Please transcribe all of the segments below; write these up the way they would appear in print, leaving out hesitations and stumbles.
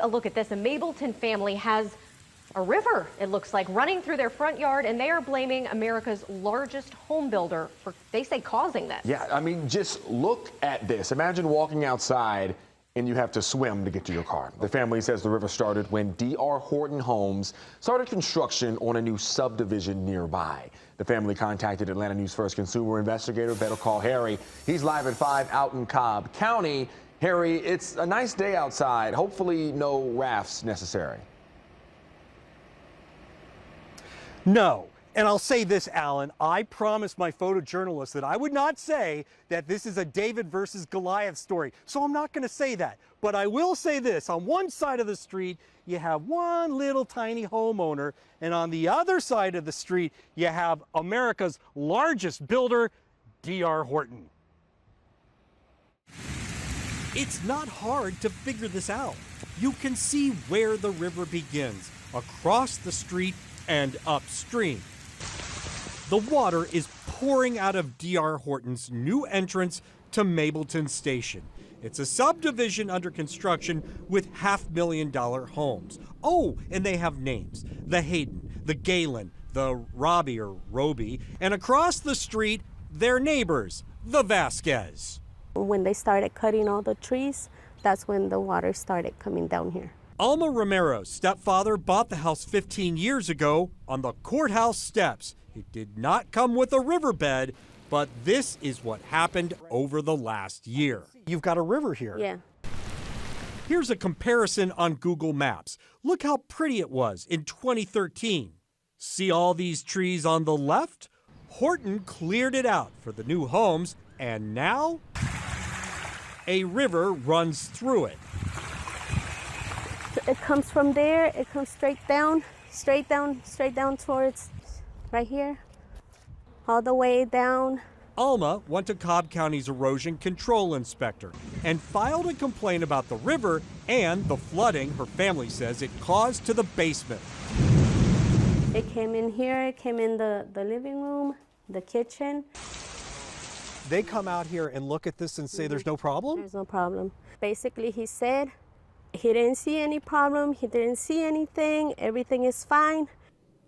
A look at this. A Mableton family has a river, it looks like, running through their front yard, and they are blaming America's largest home builder for, they say, causing this. Yeah, I mean, just look at this. Imagine walking outside and you have to swim to get to your car. The family says the river started when D.R. Horton Homes started construction on a new subdivision nearby. The family contacted Atlanta News First consumer investigator Better Call Harry. He's live at 5 out in Cobb County. Harry, it's a nice day outside. Hopefully no rafts necessary. No. And I'll say this, Alan, I promised my photojournalist that I would not say that this is a David versus Goliath story. So I'm not going to say that. But I will say this. On one side of the street, you have one little tiny homeowner. And on the other side of the street, you have America's largest builder, D.R. Horton. It's not hard to figure this out. You can see where the river begins, across the street and upstream. The water is pouring out of D.R. Horton's new entrance to Mableton Station. It's a subdivision under construction with $500,000 homes. Oh, and they have names: the Hayden, the Galen, the Robbie, and across the street, their neighbors, the Vasquez. When they started cutting all the trees, that's when the water started coming down here. Alma Romero's stepfather bought the house 15 years ago on the courthouse steps. It did not come with a riverbed, but this is what happened over the last year. You've got a river here. Yeah. Here's a comparison on Google Maps. Look how pretty it was in 2013. See all these trees on the left? Horton cleared it out for the new homes, and now a river runs through it. It comes from there, it comes straight down towards right here, all the way down. Alma went to Cobb County's erosion control inspector and filed a complaint about the river and the flooding her family says it caused to the basement. It came in here, it came in the living room, the kitchen. They come out here and look at this and say there's no problem? There's no problem. Basically, he said he didn't see any problem, he didn't see anything, everything is fine.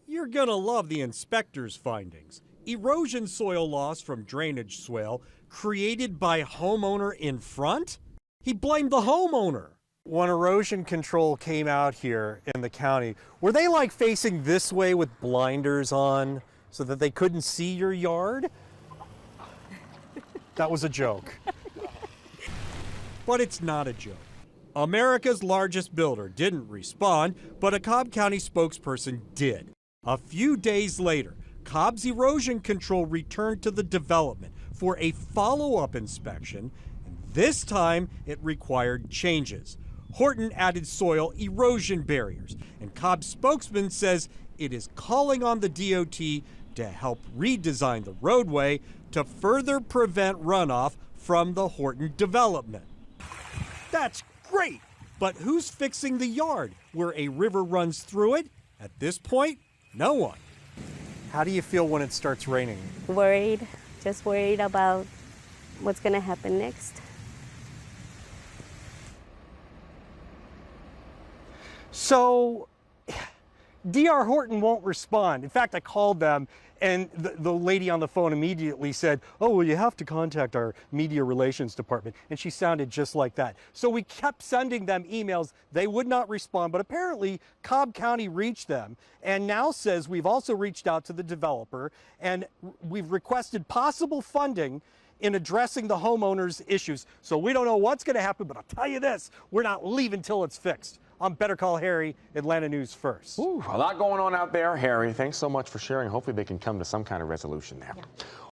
You're gonna love the inspector's findings. Erosion soil loss from drainage swale created by homeowner in front? He blamed the homeowner. When erosion control came out here in the county, were they like facing this way with blinders on so that they couldn't see your yard? That was a joke. But it's not a joke. America's largest builder didn't respond, but a Cobb County spokesperson did. A few days later, Cobb's erosion control returned to the development for a follow-up inspection, and this time it required changes. Horton added soil erosion barriers, and Cobb's spokesman says it is calling on the DOT to help redesign the roadway to further prevent runoff from the Horton development. That's great, but who's fixing the yard where a river runs through it? At this point, no one. How do you feel when it starts raining? Worried, just worried about what's gonna happen next. So, D.R. Horton won't respond. In fact, I called them, and the lady on the phone immediately said, "Oh, well, you have to contact our media relations department." And she sounded just like that. So we kept sending them emails. They would not respond, but apparently Cobb County reached them and now says we've also reached out to the developer and we've requested possible funding in addressing the homeowners' issues. So we don't know what's going to happen, but I'll tell you this, we're not leaving till it's fixed. I'm Better Call Harry, Atlanta News First. Ooh, a lot going on out there, Harry. Thanks so much for sharing. Hopefully they can come to some kind of resolution there. Yeah.